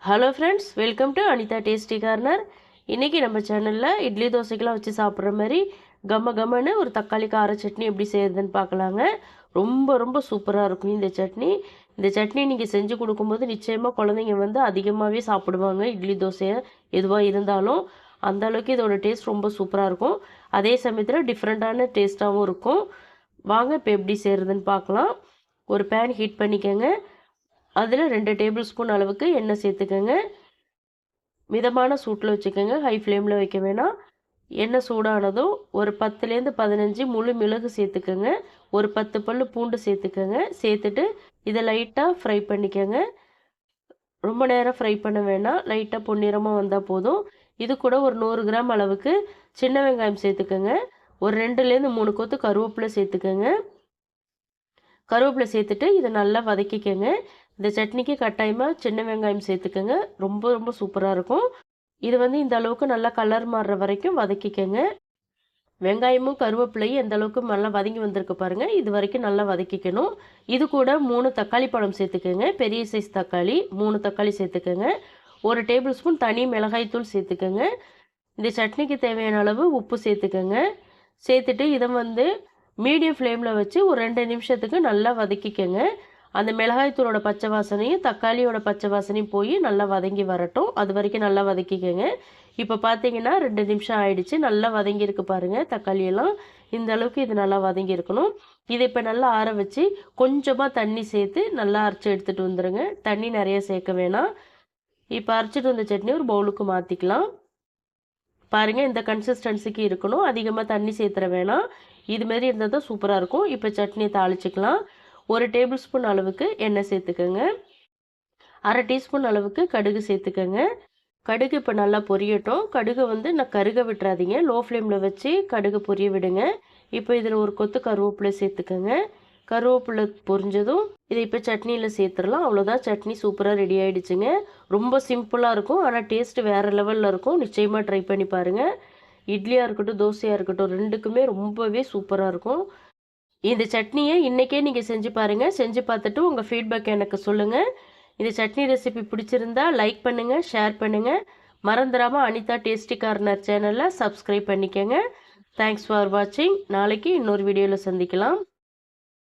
Hello friends, welcome to Anitha tasty corner. இன்றைக்கி நம்ம சேனலில் இட்லி தோசைக்கெலாம் வச்சு சாப்பிட்ற மாதிரி கம்மன்னு ஒரு தக்காளி கார சட்னி எப்படி செய்கிறதுன்னு பார்க்கலாங்க. ரொம்ப ரொம்ப சூப்பராக இருக்கும் இந்த சட்னி. இந்த சட்னி நீங்கள் செஞ்சு கொடுக்கும்போது நிச்சயமாக குழந்தைங்க வந்து அதிகமாகவே சாப்பிடுவாங்க. இட்லி தோசையை எதுவாக இருந்தாலும் அந்த அளவுக்கு இதோட டேஸ்ட் ரொம்ப சூப்பராக இருக்கும். அதே சமயத்தில் டிஃப்ரெண்ட்டான டேஸ்ட்டாகவும் இருக்கும். வாங்க இப்போ எப்படி செய்கிறதுன்னு பார்க்கலாம். ஒரு பேன் ஹீட் பண்ணிக்கோங்க. அதில் 2 டேபிள் ஸ்பூன் அளவுக்கு எண்ணெய் சேர்த்துக்கோங்க. மிதமான சூட்டில் வச்சுக்கோங்க, ஹை ஃப்ளேமில் வைக்க வேணாம். எண்ணெய் சூடானதும் ஒரு 10லேருந்து 15 முழு மிளகு சேர்த்துக்கோங்க. ஒரு 10 பல் பூண்டு சேர்த்துக்கோங்க. சேர்த்துட்டு இதை லைட்டாக ஃப்ரை பண்ணிக்கோங்க. ரொம்ப நேரம் ஃப்ரை பண்ண வேணாம், லைட்டாக பொன்னிறமாக வந்தால் போதும். இது கூட ஒரு 100 கிராம் அளவுக்கு சின்ன வெங்காயம் சேர்த்துக்கோங்க. ஒரு 2லேருந்து 3 கொத்து கருவேப்பிலை சேர்த்துக்கோங்க. கருவேப்பிலை சேர்த்துட்டு இதை நல்லா வதக்கிக்கோங்க. இந்த சட்னிக்கு கட்டாயமாக சின்ன வெங்காயம் சேர்த்துக்கோங்க. ரொம்ப ரொம்ப சூப்பராக இருக்கும். இது வந்து இந்த அளவுக்கு நல்லா கலர் மாறுற வரைக்கும் வதக்கிக்கோங்க. வெங்காயமும் கருவேப்பிலையும் எந்த அளவுக்கு நல்லா வதங்கி வந்திருக்கு பாருங்கள். இது வரைக்கும் நல்லா வதக்கிக்கணும். இது கூட 3 தக்காளி பழம் சேர்த்துக்கோங்க. பெரிய சைஸ் தக்காளி 3 தக்காளி சேர்த்துக்கோங்க. ஒரு டேபிள் ஸ்பூன் தனி மிளகாய்த்தூள் சேர்த்துக்கோங்க. இந்த சட்னிக்கு தேவையான அளவு உப்பு சேர்த்துக்கோங்க. சேர்த்துட்டு இதை வந்து மீடியம் ஃப்ளேமில் வச்சு ஒரு 2 நிமிஷத்துக்கு நல்லா வதக்கிக்கோங்க. அந்த மிளகாய்த்தூளோட பச்சை வாசனையும் தக்காளியோட பச்சை வாசனையும் போய் நல்லா வதங்கி வரட்டும். அது வரைக்கும் நல்லா வதக்கிக்கோங்க. இப்போ பார்த்தீங்கன்னா 2 நிமிஷம் ஆயிடுச்சு. நல்லா வதங்கியிருக்கு பாருங்கள் தக்காளியெல்லாம். இந்த அளவுக்கு இது நல்லா வதங்கியிருக்கணும். இதை இப்போ நல்லா ஆற வச்சு கொஞ்சமாக தண்ணி சேர்த்து நல்லா அரைச்சி எடுத்துகிட்டு வந்துடுங்க. தண்ணி நிறைய சேர்க்க வேணாம். இப்போ அரைச்சிட்டு வந்த சட்னி ஒரு பவுலுக்கு மாற்றிக்கலாம். பாருங்கள், இந்த கன்சிஸ்டன்சிக்கு இருக்கணும். அதிகமாக தண்ணி சேர்த்துற வேணாம். இதுமாரி இருந்தால் தான் சூப்பராக இருக்கும். இப்போ சட்னியை தாளிச்சிக்கலாம். ஒரு டேபிள் ஸ்பூன் அளவுக்கு எண்ணெய் சேர்த்துக்கோங்க. அரை டீஸ்பூன் அளவுக்கு கடுகு சேர்த்துக்கோங்க. கடுகு இப்போ நல்லா பொரியட்டும். கடுகு வந்து நான் கருக விட்டுறாதீங்க, லோ ஃப்ளேமில் வச்சு கடுகு பொரிய விடுங்க. இப்போ இதில் ஒரு கொத்து கருவேப்பிலை சேர்த்துக்கோங்க. கருவேப்பிலை பொரிஞ்சதும் இதை இப்போ சட்னியில் சேர்த்துடலாம். அவ்வளோதான், சட்னி சூப்பராக ரெடி ஆகிடுச்சுங்க. ரொம்ப சிம்பிளாக இருக்கும், ஆனால் டேஸ்ட்டு வேறு லெவலில் இருக்கும். நிச்சயமாக ட்ரை பண்ணி பாருங்கள். இட்லியாக இருக்கட்டும் தோசையாக இருக்கட்டும் ரெண்டுக்குமே ரொம்பவே சூப்பராக இருக்கும். இந்த சட்னியை இன்றைக்கே நீங்கள் செஞ்சு பாருங்கள். செஞ்சு பார்த்துட்டு உங்கள் ஃபீட்பேக் எனக்கு சொல்லுங்கள். இந்த சட்னி ரெசிபி பிடிச்சிருந்தா லைக் பண்ணுங்கள், ஷேர் பண்ணுங்கள். மறந்துடாமல் அனிதா டேஸ்டி கார்னர் சேனலை சப்ஸ்கிரைப் பண்ணிக்கோங்க. தேங்க்ஸ் ஃபார் வாட்சிங். நாளைக்கு இன்னொரு வீடியோவில் சந்திக்கலாம்.